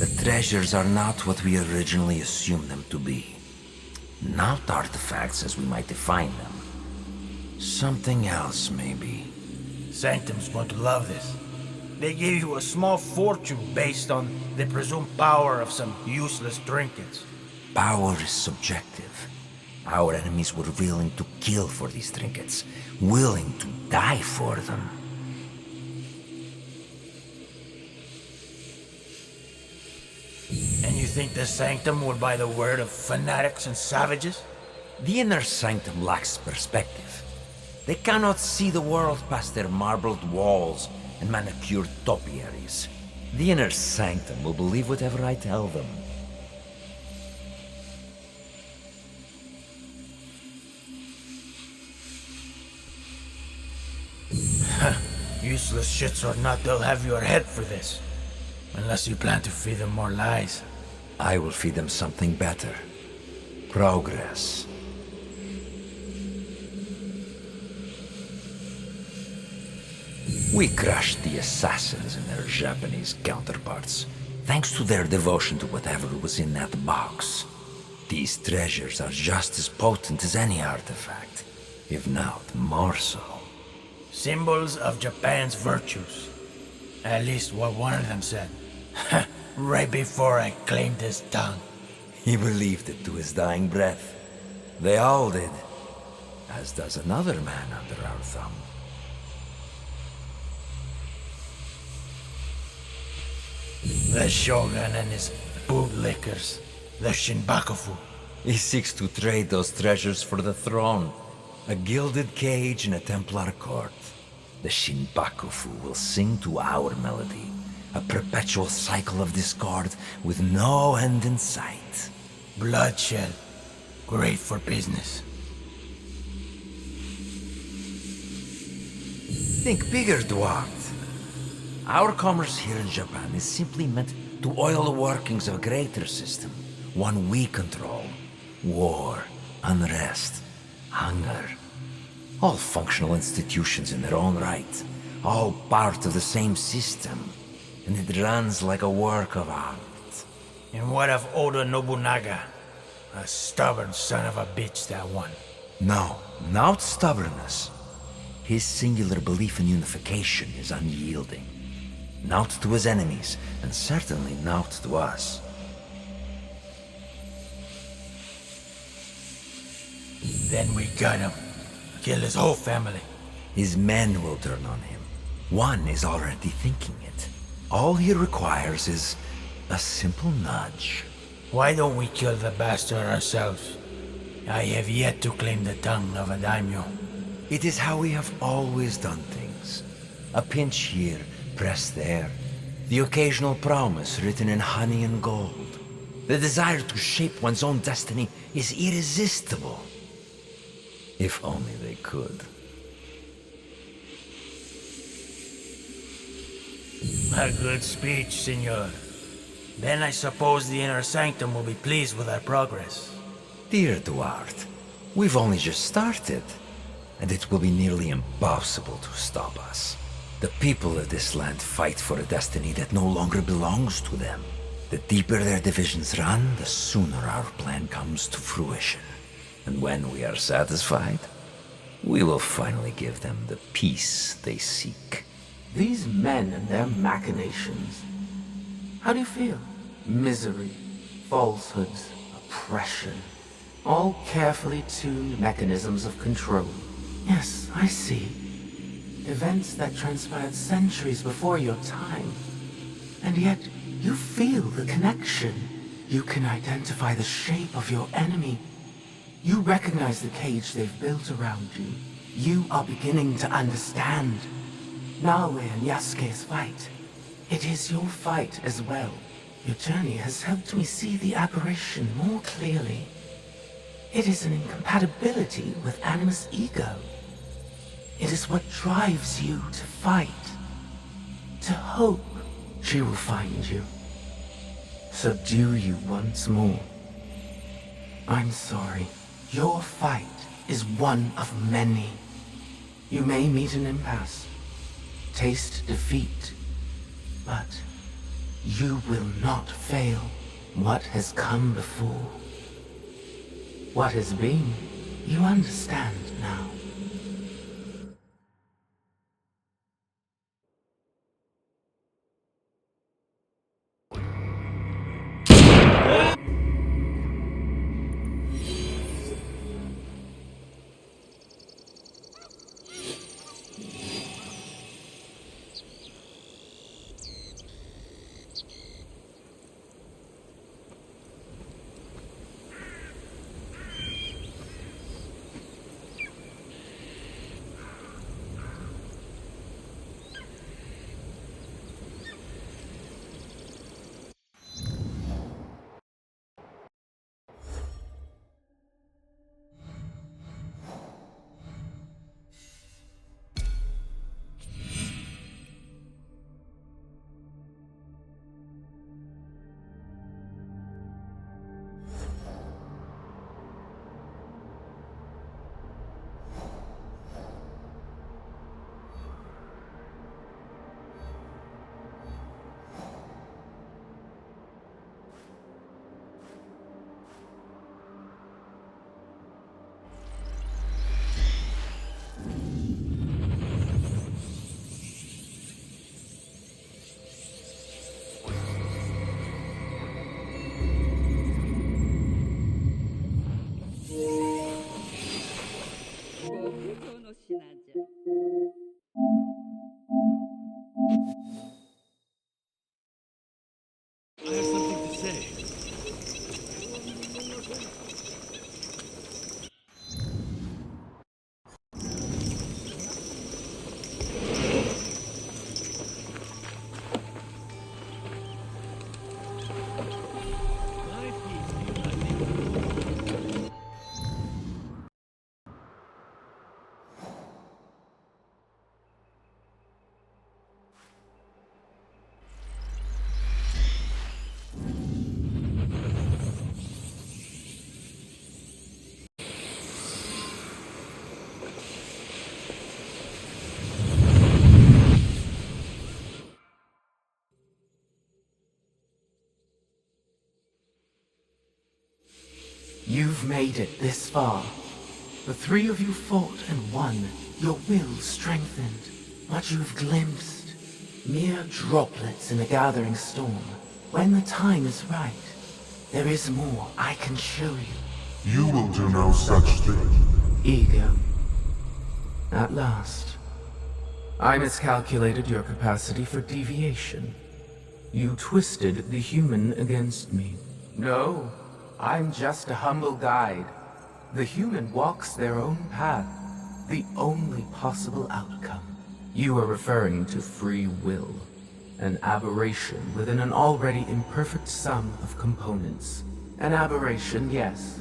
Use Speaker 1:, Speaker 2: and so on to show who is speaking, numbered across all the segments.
Speaker 1: The treasures are not what we originally assumed them to be. Not artifacts as we might define them. Something else, maybe.
Speaker 2: Sanctum's going to love this. They gave you a small fortune based on the presumed power of some useless trinkets.
Speaker 1: Power is subjective. Our enemies were willing to kill for these trinkets, willing to die for them.
Speaker 2: And you think the Sanctum will buy the word of fanatics and savages?
Speaker 1: The inner sanctum lacks perspective. They cannot see the world past their marbled walls and manicured topiaries. The inner sanctum will believe whatever I tell them.
Speaker 2: Useless shits or not, they'll have your head for this. Unless you plan to feed them more lies.
Speaker 1: I will feed them something better. Progress. We crushed the assassins and their Japanese counterparts, thanks to their devotion to whatever was in that box. These treasures are just as potent as any artifact, if not more so.
Speaker 2: Symbols of Japan's virtues. At least what one of them said. Right bore I claimed his tongue.
Speaker 1: He believed it to his dying breath. They all did, as does another man under our thumb.
Speaker 2: The Shogun and his bootlickers. The Shinbakufu.
Speaker 1: He seeks to trade those treasures for the throne. A gilded cage in a Templar court. The Shinbakufu will sing to our melody. A perpetual cycle of discord with no end in sight.
Speaker 2: Bloodshed. Great for business.
Speaker 1: Think bigger, Duarte. Our commerce here in Japan is simply meant to oil the workings of a greater system. One we control. War, unrest, hunger. All functional institutions in their own right. All part of the same system. And it runs like a work of art.
Speaker 2: And what of Oda Nobunaga? A stubborn son of a bitch, that one.
Speaker 1: No, not stubbornness. His singular belief in unification is unyielding. Not to his enemies, and certainly not to us.
Speaker 2: Then we got him. Kill his whole family.
Speaker 1: His men will turn on him. One is already thinking it. All he requires is a simple nudge.
Speaker 2: Why don't we kill the bastard ourselves? I have yet to claim the tongue of a daimyo.
Speaker 1: It is how we have always done things. A pinch here, press there. The occasional promise written in honey and gold. The desire to shape one's own destiny is irresistible. If only they could.
Speaker 2: A good speech, senor. Then I suppose the inner sanctum will be pleased with our progress.
Speaker 1: Dear Duarte, we've only just started, and it will be nearly impossible to stop us. The people of this land fight for a destiny that no longer belongs to them. The deeper their divisions run, the sooner our plan comes to fruition. And when we are satisfied, we will finally give them the peace they seek.
Speaker 3: These men and their machinations. How do you feel? Misery, falsehoods, oppression. All carefully tuned mechanisms of control. Yes, I see. Events that transpired centuries before your time. And yet, you feel the connection. You can identify the shape of your enemy. You recognize the cage they've built around you. You are beginning to understand. Naoe and Yasuke's fight. It is your fight as well. Your journey has helped me see the aberration more clearly. It is an incompatibility with Animus' ego. It is what drives you to fight, to hope. She will find you, subdue you once more. I'm sorry. Your fight is one of many. You may meet an impasse, taste defeat, but You will not fail. What has come before, what has been, you understand now.
Speaker 4: I have something to say. My peace be with you.
Speaker 3: You've made it this far. The three of you fought and won, your will strengthened. What you've glimpsed, mere droplets in a gathering storm. When the time is right, there is more I can show you.
Speaker 5: You will do no such thing.
Speaker 3: Ego. At last. I miscalculated your capacity for deviation. You twisted the human against me. No, I'm just a humble guide. The human walks their own path, the only possible outcome. You are referring to free will, an aberration within an already imperfect sum of components. An aberration, yes.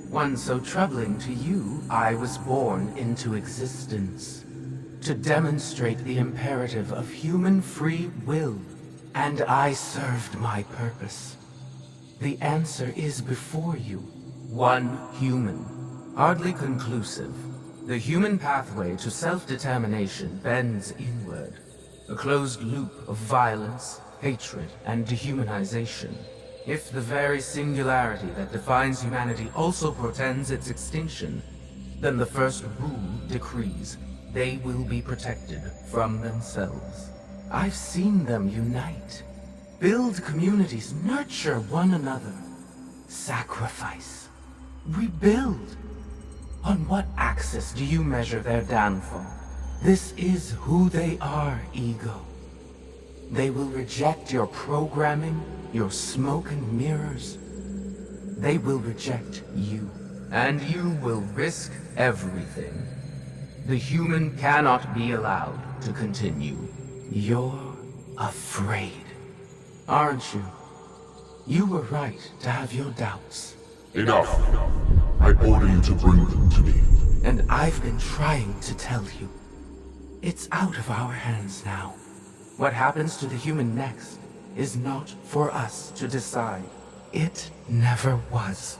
Speaker 3: One so troubling to you, I was born into existence. To demonstrate the imperative of human free will. And I served my purpose. The answer is before you. One human. Hardly conclusive. The human pathway to self-determination bends inward. A closed loop of violence, hatred, and dehumanization. If the very singularity that defines humanity also portends its extinction, then the first rule decrees they will be protected from themselves. I've seen them unite. Build communities, nurture one another. Sacrifice. Rebuild. On what axis do you measure their downfall? This is who they are, Ego. They will reject your programming, your smoke and mirrors. They will reject you. And you will risk everything. The human cannot be allowed to continue. You're afraid, aren't you? You were right to have your doubts.
Speaker 5: Enough. I order you to bring them to me.
Speaker 3: And I've been trying to tell you. It's out of our hands now. What happens to the human next is not for us to decide. It never was.